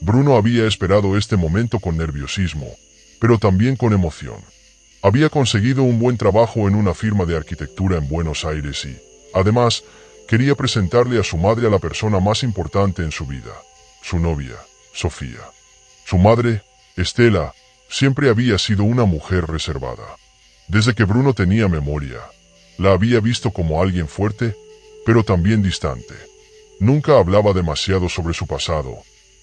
Bruno había esperado este momento con nerviosismo, pero también con emoción. Había conseguido un buen trabajo en una firma de arquitectura en Buenos Aires y, además, quería presentarle a su madre a la persona más importante en su vida, su novia, Sofía. Su madre, Estela, siempre había sido una mujer reservada. Desde que Bruno tenía memoria, la había visto como alguien fuerte, pero también distante. Nunca hablaba demasiado sobre su pasado,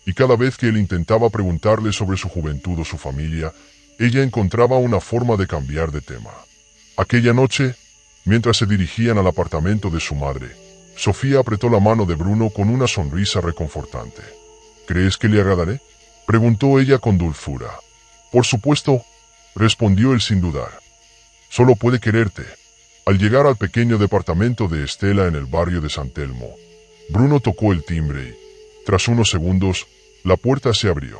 y cada vez que él intentaba preguntarle sobre su juventud o su familia, ella encontraba una forma de cambiar de tema. Aquella noche, mientras se dirigían al apartamento de su madre, Sofía apretó la mano de Bruno con una sonrisa reconfortante. ¿Crees que le agradaré?, preguntó ella con dulzura. Por supuesto, respondió él sin dudar. Solo puede quererte. Al llegar al pequeño departamento de Estela en el barrio de San Telmo, Bruno tocó el timbre y, tras unos segundos, la puerta se abrió.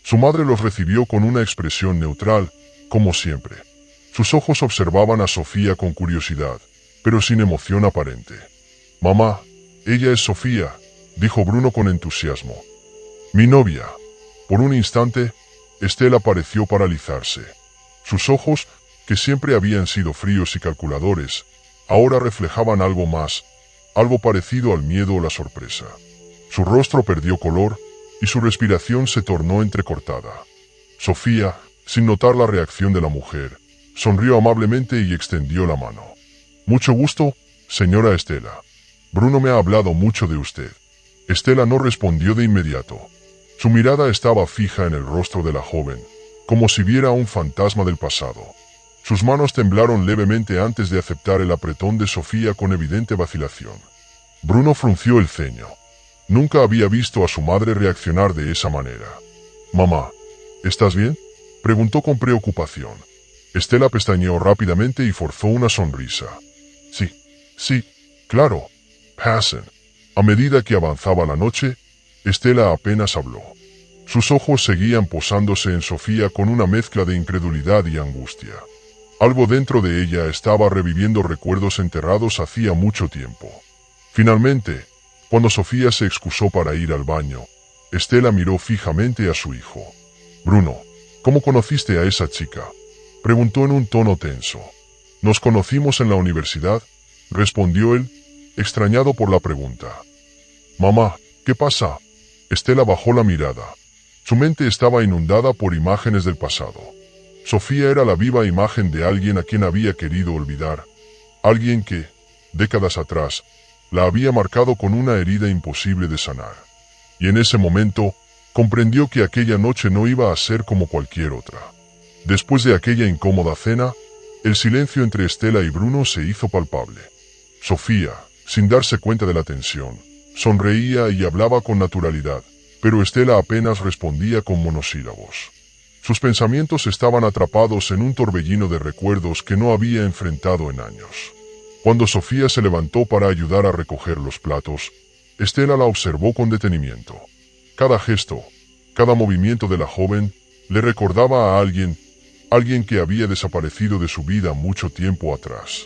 Su madre los recibió con una expresión neutral, como siempre. Sus ojos observaban a Sofía con curiosidad, pero sin emoción aparente. «Mamá, ella es Sofía», dijo Bruno con entusiasmo. «Mi novia». Por un instante, Estela pareció paralizarse. Sus ojos, que siempre habían sido fríos y calculadores, ahora reflejaban algo más, algo parecido al miedo o la sorpresa. Su rostro perdió color y su respiración se tornó entrecortada. Sofía, sin notar la reacción de la mujer, sonrió amablemente y extendió la mano. «Mucho gusto, señora Estela. Bruno me ha hablado mucho de usted». Estela no respondió de inmediato. Su mirada estaba fija en el rostro de la joven, como si viera un fantasma del pasado. Sus manos temblaron levemente antes de aceptar el apretón de Sofía con evidente vacilación. Bruno frunció el ceño. Nunca había visto a su madre reaccionar de esa manera. «Mamá, ¿estás bien?», preguntó con preocupación. Estela pestañeó rápidamente y forzó una sonrisa. Sí, claro. Pasen». A medida que avanzaba la noche, Estela apenas habló. Sus ojos seguían posándose en Sofía con una mezcla de incredulidad y angustia. Algo dentro de ella estaba reviviendo recuerdos enterrados hacía mucho tiempo. Finalmente, cuando Sofía se excusó para ir al baño, Estela miró fijamente a su hijo. «Bruno, ¿cómo conociste a esa chica?», preguntó en un tono tenso. «Nos conocimos en la universidad», respondió él, extrañado por la pregunta. «Mamá, ¿qué pasa?». Estela bajó la mirada. Su mente estaba inundada por imágenes del pasado. Sofía era la viva imagen de alguien a quien había querido olvidar. Alguien que, décadas atrás, la había marcado con una herida imposible de sanar. Y en ese momento, comprendió que aquella noche no iba a ser como cualquier otra. Después de aquella incómoda cena, el silencio entre Estela y Bruno se hizo palpable. Sofía, sin darse cuenta de la tensión, sonreía y hablaba con naturalidad, pero Estela apenas respondía con monosílabos. Sus pensamientos estaban atrapados en un torbellino de recuerdos que no había enfrentado en años. Cuando Sofía se levantó para ayudar a recoger los platos, Estela la observó con detenimiento. Cada gesto, cada movimiento de la joven, le recordaba a alguien que había desaparecido de su vida mucho tiempo atrás.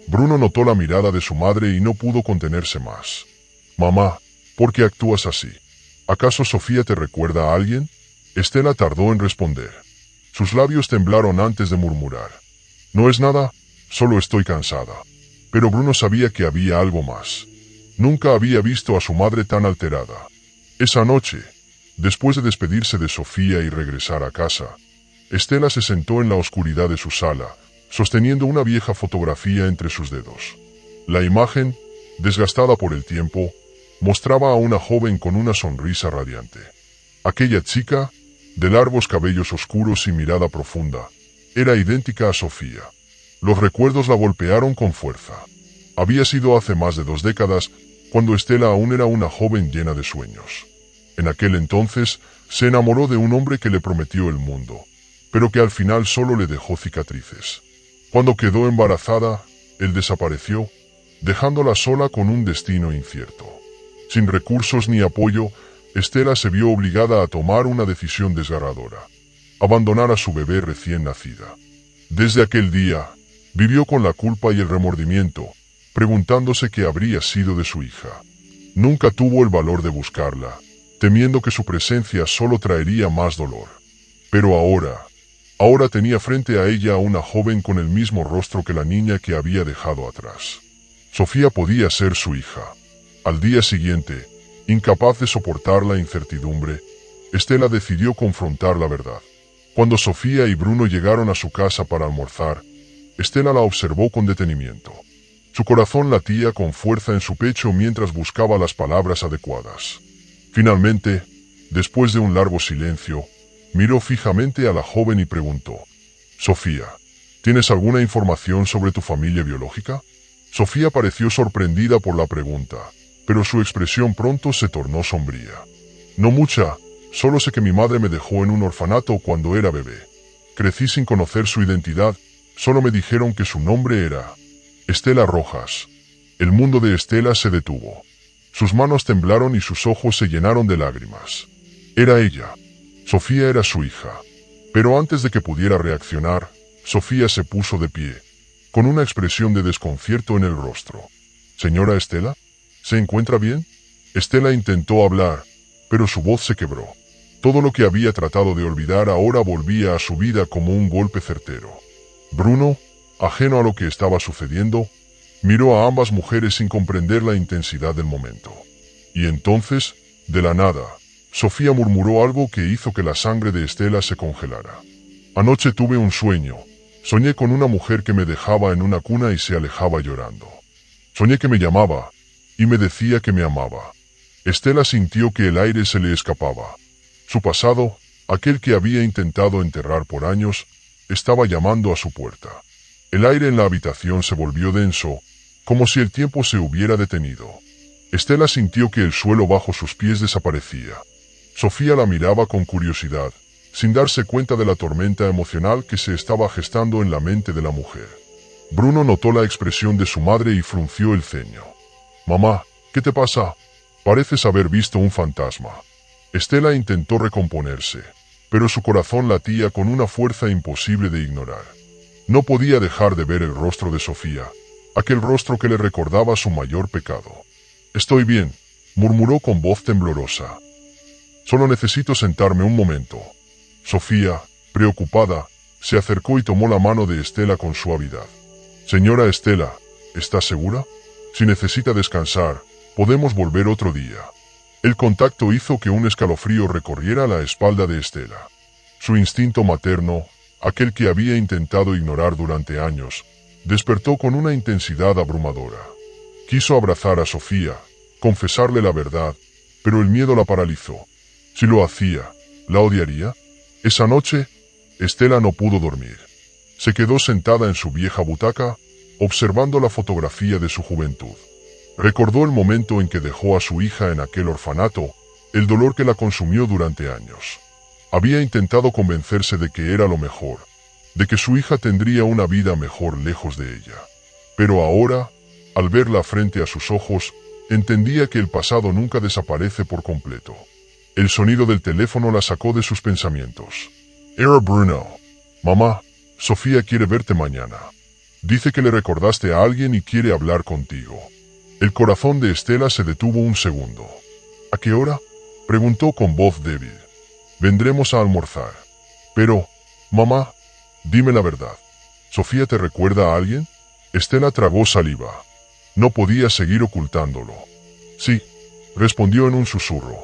Bruno notó la mirada de su madre y no pudo contenerse más. «Mamá, ¿por qué actúas así? ¿Acaso Sofía te recuerda a alguien?». Estela tardó en responder. Sus labios temblaron antes de murmurar. «No es nada, solo estoy cansada». Pero Bruno sabía que había algo más. Nunca había visto a su madre tan alterada. Esa noche, después de despedirse de Sofía y regresar a casa, Estela se sentó en la oscuridad de su sala, sosteniendo una vieja fotografía entre sus dedos. La imagen, desgastada por el tiempo, mostraba a una joven con una sonrisa radiante. Aquella chica, de largos cabellos oscuros y mirada profunda, era idéntica a Sofía. Los recuerdos la golpearon con fuerza. Había sido hace más de 2 décadas, cuando Estela aún era una joven llena de sueños. En aquel entonces, se enamoró de un hombre que le prometió el mundo, pero que al final solo le dejó cicatrices. Cuando quedó embarazada, él desapareció, dejándola sola con un destino incierto. Sin recursos ni apoyo, Estela se vio obligada a tomar una decisión desgarradora: abandonar a su bebé recién nacida. Desde aquel día, vivió con la culpa y el remordimiento, preguntándose qué habría sido de su hija. Nunca tuvo el valor de buscarla, temiendo que su presencia solo traería más dolor. Pero ahora tenía frente a ella a una joven con el mismo rostro que la niña que había dejado atrás. Sofía podía ser su hija. Al día siguiente, incapaz de soportar la incertidumbre, Estela decidió confrontar la verdad. Cuando Sofía y Bruno llegaron a su casa para almorzar, Estela la observó con detenimiento. Su corazón latía con fuerza en su pecho mientras buscaba las palabras adecuadas. Finalmente, después de un largo silencio, miró fijamente a la joven y preguntó: «Sofía, ¿tienes alguna información sobre tu familia biológica?». Sofía pareció sorprendida por la pregunta, pero su expresión pronto se tornó sombría. «No mucha, solo sé que mi madre me dejó en un orfanato cuando era bebé. Crecí sin conocer su identidad, solo me dijeron que su nombre era Estela Rojas». El mundo de Estela se detuvo. Sus manos temblaron y sus ojos se llenaron de lágrimas. Era ella. Sofía era su hija. Pero antes de que pudiera reaccionar, Sofía se puso de pie, con una expresión de desconcierto en el rostro. «Señora Estela, ¿se encuentra bien?». Estela intentó hablar, pero su voz se quebró. Todo lo que había tratado de olvidar ahora volvía a su vida como un golpe certero. Bruno, ajeno a lo que estaba sucediendo, miró a ambas mujeres sin comprender la intensidad del momento. Y entonces, de la nada, Sofía murmuró algo que hizo que la sangre de Estela se congelara. «Anoche tuve un sueño. Soñé con una mujer que me dejaba en una cuna y se alejaba llorando. Soñé que me llamaba y me decía que me amaba». Estela sintió que el aire se le escapaba. Su pasado, aquel que había intentado enterrar por años, estaba llamando a su puerta. El aire en la habitación se volvió denso, como si el tiempo se hubiera detenido. Estela sintió que el suelo bajo sus pies desaparecía. Sofía la miraba con curiosidad, sin darse cuenta de la tormenta emocional que se estaba gestando en la mente de la mujer. Bruno notó la expresión de su madre y frunció el ceño. «Mamá, ¿qué te pasa? Pareces haber visto un fantasma». Estela intentó recomponerse, pero su corazón latía con una fuerza imposible de ignorar. No podía dejar de ver el rostro de Sofía, aquel rostro que le recordaba su mayor pecado. «Estoy bien», murmuró con voz temblorosa. «Solo necesito sentarme un momento». Sofía, preocupada, se acercó y tomó la mano de Estela con suavidad. «Señora Estela, ¿está segura? Si necesita descansar, podemos volver otro día». El contacto hizo que un escalofrío recorriera la espalda de Estela. Su instinto materno, aquel que había intentado ignorar durante años, despertó con una intensidad abrumadora. Quiso abrazar a Sofía, confesarle la verdad, pero el miedo la paralizó. Si lo hacía, ¿la odiaría? Esa noche, Estela no pudo dormir. Se quedó sentada en su vieja butaca, observando la fotografía de su juventud. Recordó el momento en que dejó a su hija en aquel orfanato, el dolor que la consumió durante años. Había intentado convencerse de que era lo mejor, de que su hija tendría una vida mejor lejos de ella. Pero ahora, al verla frente a sus ojos, entendía que el pasado nunca desaparece por completo. El sonido del teléfono la sacó de sus pensamientos. Era Bruno. «Mamá, Sofía quiere verte mañana. Dice que le recordaste a alguien y quiere hablar contigo». El corazón de Estela se detuvo un segundo. «¿A qué hora?», preguntó con voz débil. «Vendremos a almorzar». «Pero, mamá, dime la verdad. ¿Sofía te recuerda a alguien?». Estela tragó saliva. No podía seguir ocultándolo. «Sí», respondió en un susurro.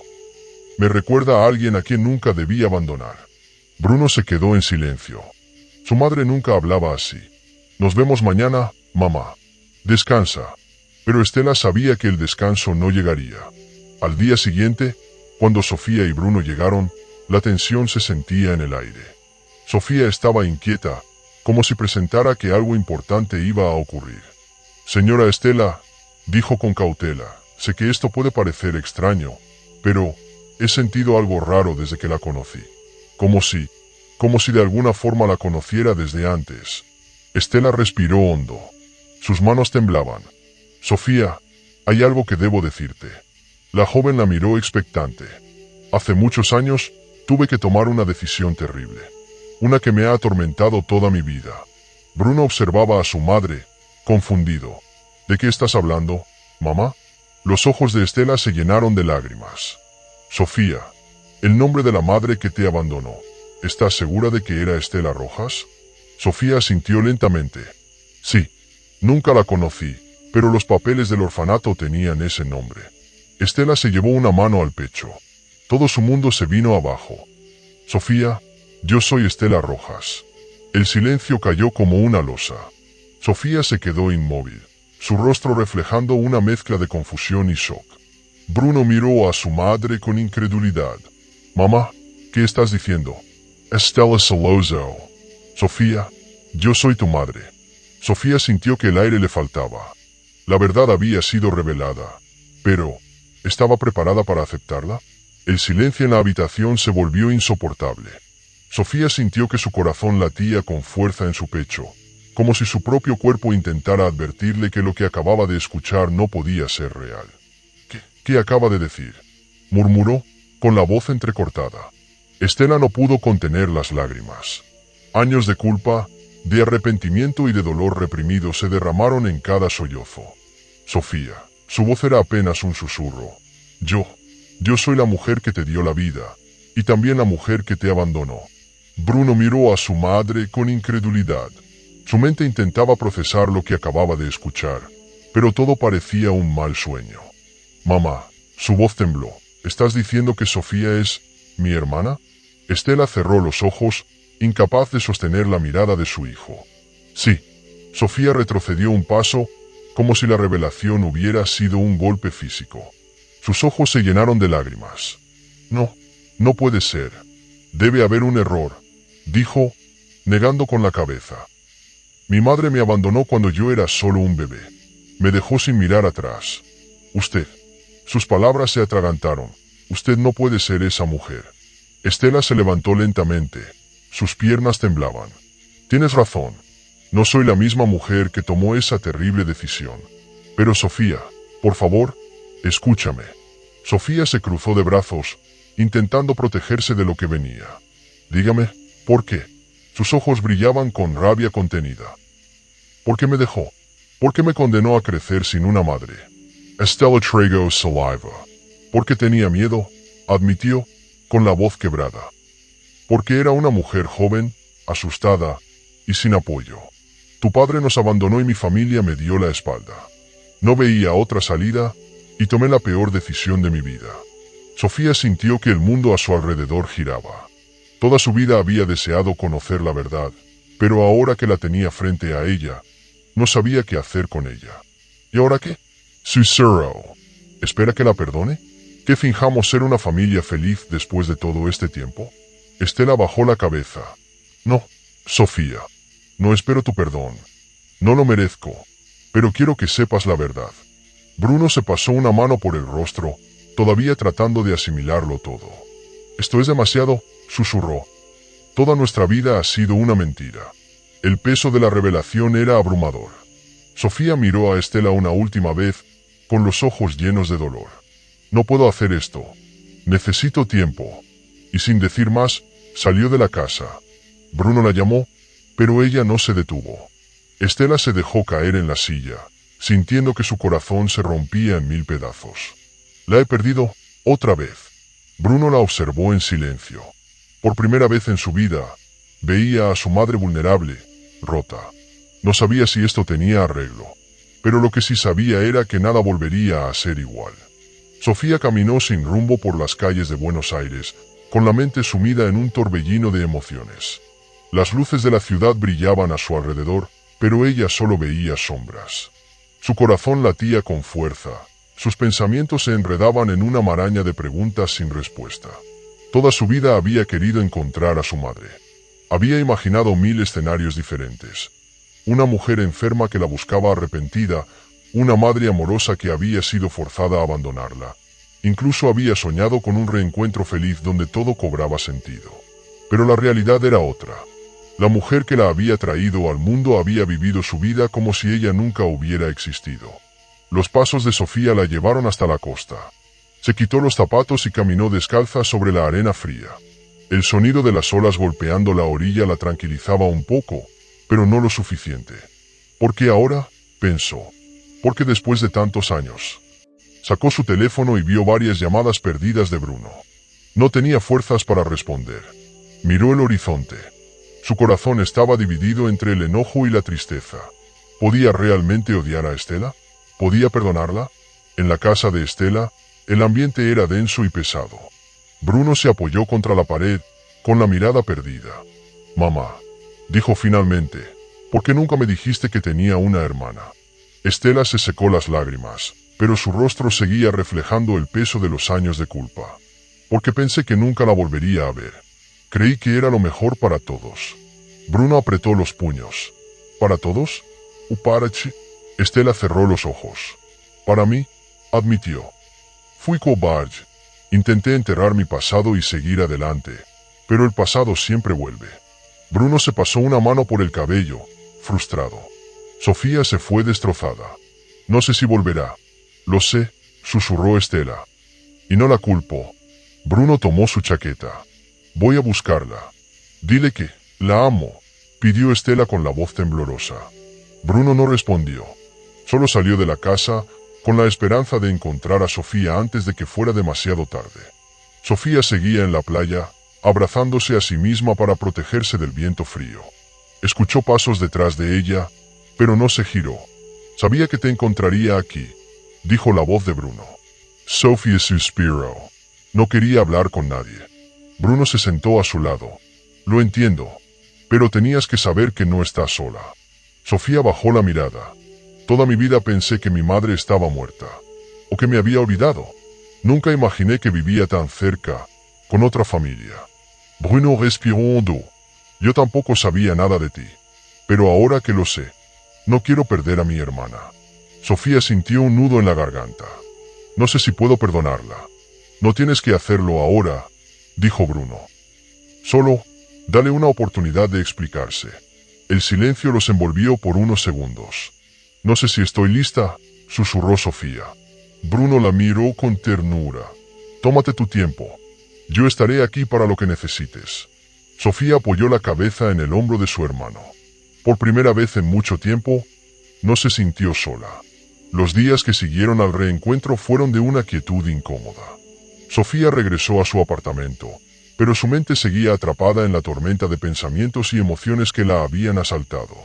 «Me recuerda a alguien a quien nunca debí abandonar». Bruno se quedó en silencio. Su madre nunca hablaba así. «Nos vemos mañana, mamá. Descansa». Pero Estela sabía que el descanso no llegaría. Al día siguiente, cuando Sofía y Bruno llegaron, la tensión se sentía en el aire. Sofía estaba inquieta, como si presentara que algo importante iba a ocurrir. «Señora Estela», dijo con cautela, «sé que esto puede parecer extraño, pero he sentido algo raro desde que la conocí. Como si de alguna forma la conociera desde antes». Estela respiró hondo. Sus manos temblaban. «Sofía, hay algo que debo decirte». La joven la miró expectante. «Hace muchos años, tuve que tomar una decisión terrible. Una que me ha atormentado toda mi vida». Bruno observaba a su madre, confundido. «¿De qué estás hablando, mamá?». Los ojos de Estela se llenaron de lágrimas. Sofía, el nombre de la madre que te abandonó. ¿Estás segura de que era Estela Rojas? Sofía asintió lentamente. Sí, nunca la conocí, pero los papeles del orfanato tenían ese nombre. Estela se llevó una mano al pecho. Todo su mundo se vino abajo. Sofía, yo soy Estela Rojas. El silencio cayó como una losa. Sofía se quedó inmóvil, su rostro reflejando una mezcla de confusión y shock. Bruno miró a su madre con incredulidad. Mamá, ¿qué estás diciendo? Estela Salazzo. Sofía, yo soy tu madre. Sofía sintió que el aire le faltaba. La verdad había sido revelada. Pero, ¿estaba preparada para aceptarla? El silencio en la habitación se volvió insoportable. Sofía sintió que su corazón latía con fuerza en su pecho, como si su propio cuerpo intentara advertirle que lo que acababa de escuchar no podía ser real. ¿Qué acaba de decir? Murmuró, con la voz entrecortada. Estela no pudo contener las lágrimas. Años de culpa, de arrepentimiento y de dolor reprimido se derramaron en cada sollozo. Sofía, su voz era apenas un susurro. Yo soy la mujer que te dio la vida, y también la mujer que te abandonó. Bruno miró a su madre con incredulidad. Su mente intentaba procesar lo que acababa de escuchar, pero todo parecía un mal sueño. Mamá, su voz tembló. ¿Estás diciendo que Sofía es mi hermana? Estela cerró los ojos, incapaz de sostener la mirada de su hijo. Sí. Sofía retrocedió un paso, como si la revelación hubiera sido un golpe físico. Sus ojos se llenaron de lágrimas. No puede ser. Debe haber un error, dijo, negando con la cabeza. Mi madre me abandonó cuando yo era solo un bebé. Me dejó sin mirar atrás. Usted. Sus palabras se atragantaron. Usted no puede ser esa mujer. Estela se levantó lentamente. Sus piernas temblaban. Tienes razón. No soy la misma mujer que tomó esa terrible decisión. Pero Sofía, por favor, escúchame. Sofía se cruzó de brazos, intentando protegerse de lo que venía. Dígame, ¿por qué? Sus ojos brillaban con rabia contenida. ¿Por qué me dejó? ¿Por qué me condenó a crecer sin una madre? Estela tragó saliva. Porque tenía miedo, admitió, con la voz quebrada. Porque era una mujer joven, asustada y sin apoyo. Tu padre nos abandonó y mi familia me dio la espalda. No veía otra salida y tomé la peor decisión de mi vida. Sofía sintió que el mundo a su alrededor giraba. Toda su vida había deseado conocer la verdad, pero ahora que la tenía frente a ella, no sabía qué hacer con ella. ¿Y ahora qué? Susurró. ¿Espera que la perdone? ¿Que finjamos ser una familia feliz después de todo este tiempo? Estela bajó la cabeza. No, Sofía. No espero tu perdón. No lo merezco. Pero quiero que sepas la verdad. Bruno se pasó una mano por el rostro, todavía tratando de asimilarlo todo. Esto es demasiado, susurró. Toda nuestra vida ha sido una mentira. El peso de la revelación era abrumador. Sofía miró a Estela una última vez, con los ojos llenos de dolor. No puedo hacer esto. Necesito tiempo. Y sin decir más, salió de la casa. Bruno la llamó, pero ella no se detuvo. Estela se dejó caer en la silla, sintiendo que su corazón se rompía en mil pedazos. La he perdido, otra vez. Bruno la observó en silencio. Por primera vez en su vida, veía a su madre vulnerable, rota. No sabía si esto tenía arreglo, pero lo que sí sabía era que nada volvería a ser igual. Sofía caminó sin rumbo por las calles de Buenos Aires, con la mente sumida en un torbellino de emociones. Las luces de la ciudad brillaban a su alrededor, pero ella solo veía sombras. Su corazón latía con fuerza. Sus pensamientos se enredaban en una maraña de preguntas sin respuesta. Toda su vida había querido encontrar a su madre. Había imaginado 1000 escenarios diferentes. Una mujer enferma que la buscaba arrepentida, una madre amorosa que había sido forzada a abandonarla. Incluso había soñado con un reencuentro feliz donde todo cobraba sentido. Pero la realidad era otra. La mujer que la había traído al mundo había vivido su vida como si ella nunca hubiera existido. Los pasos de Sofía la llevaron hasta la costa. Se quitó los zapatos y caminó descalza sobre la arena fría. El sonido de las olas golpeando la orilla la tranquilizaba un poco, pero no lo suficiente. ¿Por qué ahora?, pensó. ¿Por qué después de tantos años? Sacó su teléfono y vio varias llamadas perdidas de Bruno. No tenía fuerzas para responder. Miró el horizonte. Su corazón estaba dividido entre el enojo y la tristeza. ¿Podía realmente odiar a Estela? ¿Podía perdonarla? En la casa de Estela, el ambiente era denso y pesado. Bruno se apoyó contra la pared, con la mirada perdida. «Mamá», dijo finalmente, «¿por qué nunca me dijiste que tenía una hermana?» Estela se secó las lágrimas, pero su rostro seguía reflejando el peso de los años de culpa. «Porque pensé que nunca la volvería a ver. Creí que era lo mejor para todos». Bruno apretó los puños. «¿Para todos? Uparachi». Estela cerró los ojos. «Para mí», admitió. «Fui cobarde. Intenté enterrar mi pasado y seguir adelante, pero el pasado siempre vuelve». Bruno se pasó una mano por el cabello, frustrado. Sofía se fue destrozada. «No sé si volverá». «Lo sé», susurró Estela. «Y no la culpo». Bruno tomó su chaqueta. «Voy a buscarla. Dile que la amo», pidió Estela con la voz temblorosa. Bruno no respondió. Solo salió de la casa con la esperanza de encontrar a Sofía antes de que fuera demasiado tarde. Sofía seguía en la playa, abrazándose a sí misma para protegerse del viento frío. Escuchó pasos detrás de ella, pero no se giró. «Sabía que te encontraría aquí», dijo la voz de Bruno. Sofía suspiró. No quería hablar con nadie. Bruno se sentó a su lado. «Lo entiendo, pero tenías que saber que no estás sola». Sofía bajó la mirada. «Toda mi vida pensé que mi madre estaba muerta, o que me había olvidado. Nunca imaginé que vivía tan cerca, con otra familia». Bruno respiró hondo. «Yo tampoco sabía nada de ti, pero ahora que lo sé, no quiero perder a mi hermana». Sofía sintió un nudo en la garganta. «No sé si puedo perdonarla». «No tienes que hacerlo ahora», dijo Bruno. «Solo, dale una oportunidad de explicarse». El silencio los envolvió por unos segundos. «No sé si estoy lista», susurró Sofía. Bruno la miró con ternura. «Tómate tu tiempo. Yo estaré aquí para lo que necesites». Sofía apoyó la cabeza en el hombro de su hermano. Por primera vez en mucho tiempo, no se sintió sola. Los días que siguieron al reencuentro fueron de una quietud incómoda. Sofía regresó a su apartamento, pero su mente seguía atrapada en la tormenta de pensamientos y emociones que la habían asaltado.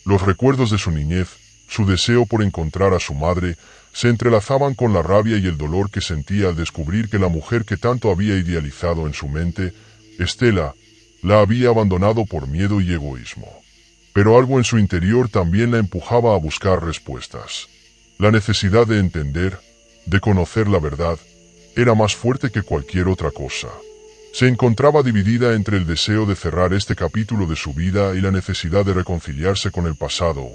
Los recuerdos de su niñez, su deseo por encontrar a su madre, se entrelazaban con la rabia y el dolor que sentía al descubrir que la mujer que tanto había idealizado en su mente, Estela, la había abandonado por miedo y egoísmo. Pero algo en su interior también la empujaba a buscar respuestas. La necesidad de entender, de conocer la verdad, era más fuerte que cualquier otra cosa. Se encontraba dividida entre el deseo de cerrar este capítulo de su vida y la necesidad de reconciliarse con el pasado,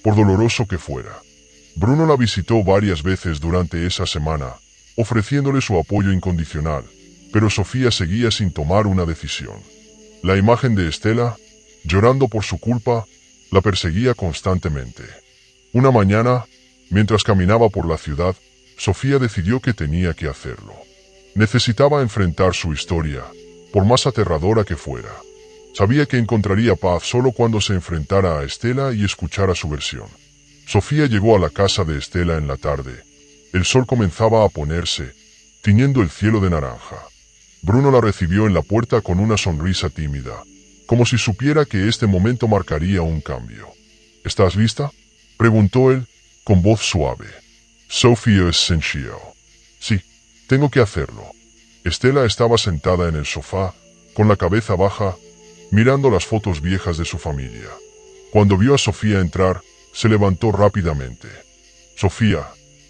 por doloroso que fuera. Bruno la visitó varias veces durante esa semana, ofreciéndole su apoyo incondicional, pero Sofía seguía sin tomar una decisión. La imagen de Estela, llorando por su culpa, la perseguía constantemente. Una mañana, mientras caminaba por la ciudad, Sofía decidió que tenía que hacerlo. Necesitaba enfrentar su historia, por más aterradora que fuera. Sabía que encontraría paz solo cuando se enfrentara a Estela y escuchara su versión. Sofía llegó a la casa de Estela en la tarde. El sol comenzaba a ponerse, tiñendo el cielo de naranja. Bruno la recibió en la puerta con una sonrisa tímida, como si supiera que este momento marcaría un cambio. «¿Estás lista?», preguntó él, con voz suave. Sofía asintió. «Sí, tengo que hacerlo». Estela estaba sentada en el sofá, con la cabeza baja, mirando las fotos viejas de su familia. Cuando vio a Sofía entrar, se levantó rápidamente. «Sofía»,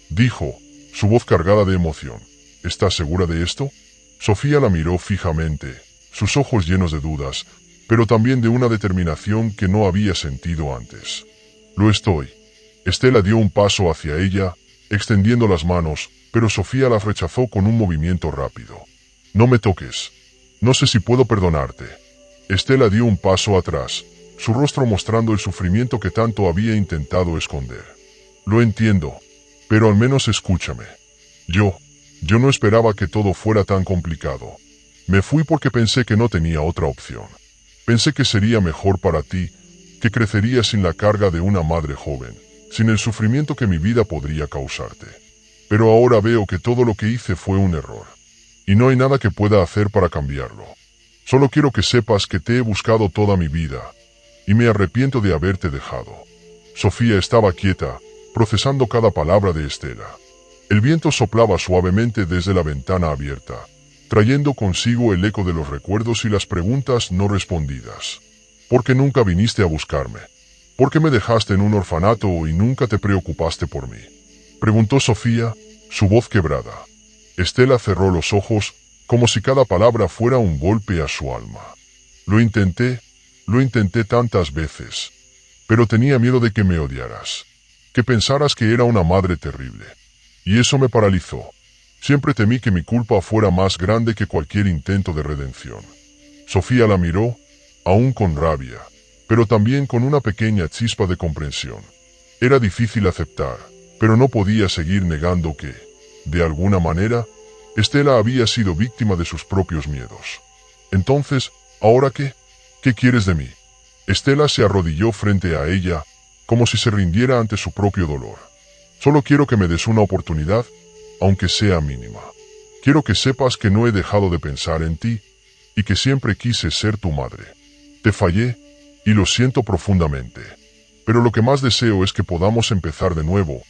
dijo, su voz cargada de emoción, «¿estás segura de esto?». Sofía la miró fijamente, sus ojos llenos de dudas, pero también de una determinación que no había sentido antes. «Lo estoy». Estela dio un paso hacia ella, extendiendo las manos, pero Sofía las rechazó con un movimiento rápido. «No me toques. No sé si puedo perdonarte». Estela dio un paso atrás, su rostro mostrando el sufrimiento que tanto había intentado esconder. «Lo entiendo, pero al menos escúchame. Yo no esperaba que todo fuera tan complicado. Me fui porque pensé que no tenía otra opción. Pensé que sería mejor para ti, que crecerías sin la carga de una madre joven, sin el sufrimiento que mi vida podría causarte. Pero ahora veo que todo lo que hice fue un error. Y no hay nada que pueda hacer para cambiarlo. Solo quiero que sepas que te he buscado toda mi vida. Y me arrepiento de haberte dejado. Sofía estaba quieta, procesando cada palabra de Estela. El viento soplaba suavemente desde la ventana abierta, trayendo consigo el eco de los recuerdos y las preguntas no respondidas. ¿Por qué nunca viniste a buscarme? ¿Por qué me dejaste en un orfanato y nunca te preocupaste por mí? Preguntó Sofía, su voz quebrada. Estela cerró los ojos, como si cada palabra fuera un golpe a su alma. Lo intenté tantas veces, pero tenía miedo de que me odiaras, que pensaras que era una madre terrible. Y eso me paralizó. Siempre temí que mi culpa fuera más grande que cualquier intento de redención. Sofía la miró, aún con rabia, pero también con una pequeña chispa de comprensión. Era difícil aceptar, pero no podía seguir negando que, de alguna manera, Estela había sido víctima de sus propios miedos. Entonces, ¿ahora qué? ¿Qué quieres de mí? Estela se arrodilló frente a ella, como si se rindiera ante su propio dolor. Solo quiero que me des una oportunidad, aunque sea mínima. Quiero que sepas que no he dejado de pensar en ti, y que siempre quise ser tu madre. Te fallé, y lo siento profundamente. Pero lo que más deseo es que podamos empezar de nuevo,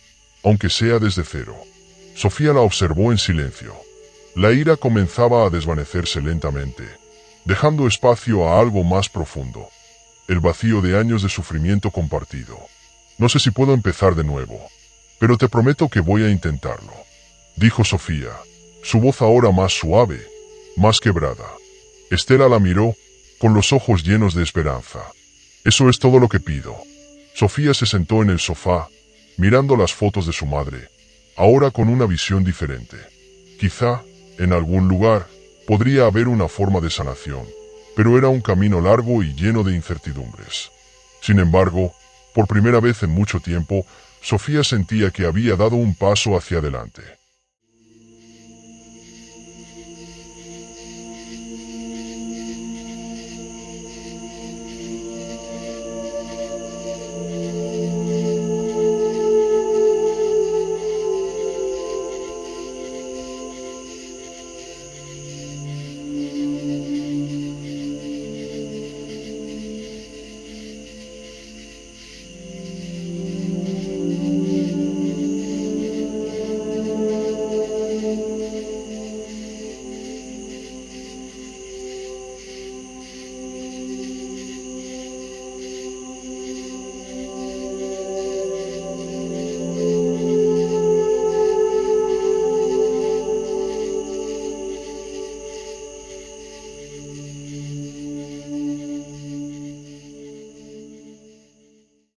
aunque sea desde cero. Sofía la observó en silencio. La ira comenzaba a desvanecerse lentamente, dejando espacio a algo más profundo. El vacío de años de sufrimiento compartido. No sé si puedo empezar de nuevo, pero te prometo que voy a intentarlo, dijo Sofía, su voz ahora más suave, más quebrada. Estela la miró, con los ojos llenos de esperanza. Eso es todo lo que pido. Sofía se sentó en el sofá, mirando las fotos de su madre, ahora con una visión diferente. Quizá, en algún lugar, podría haber una forma de sanación, pero era un camino largo y lleno de incertidumbres. Sin embargo, por primera vez en mucho tiempo, Sofía sentía que había dado un paso hacia adelante.